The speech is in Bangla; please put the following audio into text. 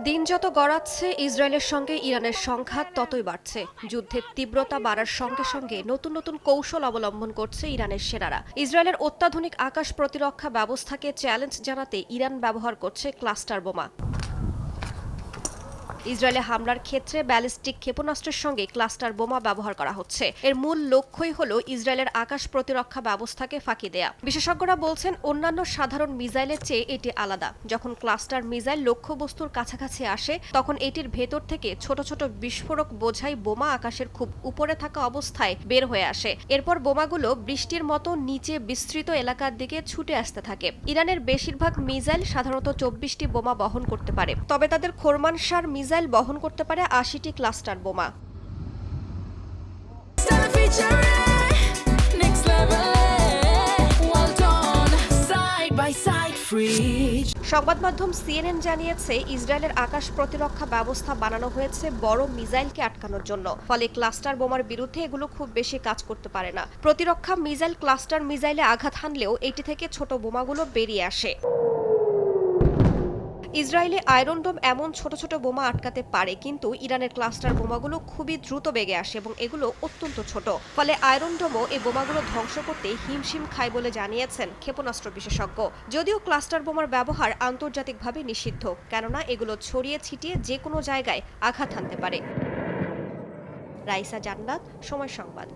দিন যত গড়াচ্ছে ইসরায়েলের সঙ্গে ইরানের সংঘাত ততই বাড়ছে। যুদ্ধের তীব্রতা বাড়ার সঙ্গে সঙ্গে নতুন নতুন কৌশল অবলম্বন করছে ইরানের সেনারা। ইসরায়েলের অত্যাধুনিক আকাশ প্রতিরক্ষা ব্যবস্থাকে চ্যালেঞ্জ জানাতে ইরান ব্যবহার করছে ক্লাস্টার বোমা। ইসরায়েলে হামলার ক্ষেত্রে ব্যালিস্টিক ক্ষেপণাস্ত্রের সঙ্গে ক্লাস্টার বোমা ব্যবহার করা হচ্ছে। এর মূল লক্ষ্যই হল ইসরায়েলের আকাশ প্রতিরক্ষা ব্যবস্থাকে ফাঁকি দেয়া। বিশেষজ্ঞরা বলছেন, অন্যান্য সাধারণ মিসাইলের চেয়ে এটি আলাদা। যখন ক্লাস্টার মিসাইল লক্ষ্যবস্তুর কাছাকাছি আসে, তখন এটির ভেতর থেকে ছোট ছোট বিস্ফোরক বোঝাই বোমা আকাশের খুব উপরে থাকা অবস্থায় বের হয়ে আসে। এরপর বোমাগুলো বৃষ্টির মতো নিচে বিস্তৃত এলাকার দিকে ছুটে আসতে থাকে। ইরানের বেশিরভাগ মিসাইল সাধারণত ২৪টি বোমা বহন করতে পারে, তবে তাদের খোরমানশার মিসাইল বহন করতে পারে ৮০টি ক্লাস্টার বোমা। সংবাদ মাধ্যম সিএনএন জানিয়েছে, ইসরায়েলের আকাশ প্রতিরক্ষা ব্যবস্থা বানানো হয়েছে বড় মিসাইলকে আটকানোর জন্য। ফলে ক্লাস্টার বোমার বিরুদ্ধে এগুলো খুব বেশি কাজ করতে পারে না। প্রতিরক্ষা মিসাইল ক্লাস্টার মিসাইলে আঘাত হানলেও এটি থেকে ছোট বোমাগুলো বেরিয়ে আসে। ইসরায়েলি আয়রন ডোম এমন ছোট ছোট বোমা আটকাতে পারে, কিন্তু ইরানের ক্লাস্টার বোমাগুলো খুবই দ্রুত বেগে আসে এবং এগুলো অত্যন্ত ছোট। ফলে আয়রন ডোমও এই বোমাগুলো ধ্বংস করতে হিমশিম খায় বলে জানিয়েছেন ক্ষেপণাস্ত্র বিশেষজ্ঞ। যদিও ক্লাস্টার বোমার ব্যবহার আন্তর্জাতিকভাবে নিষিদ্ধ, কেননা এগুলো ছড়িয়ে ছিটিয়ে যে কোনো জায়গায় আঘাত হানতে পারে। রাইসা জান্নাত, সময় সংবাদ।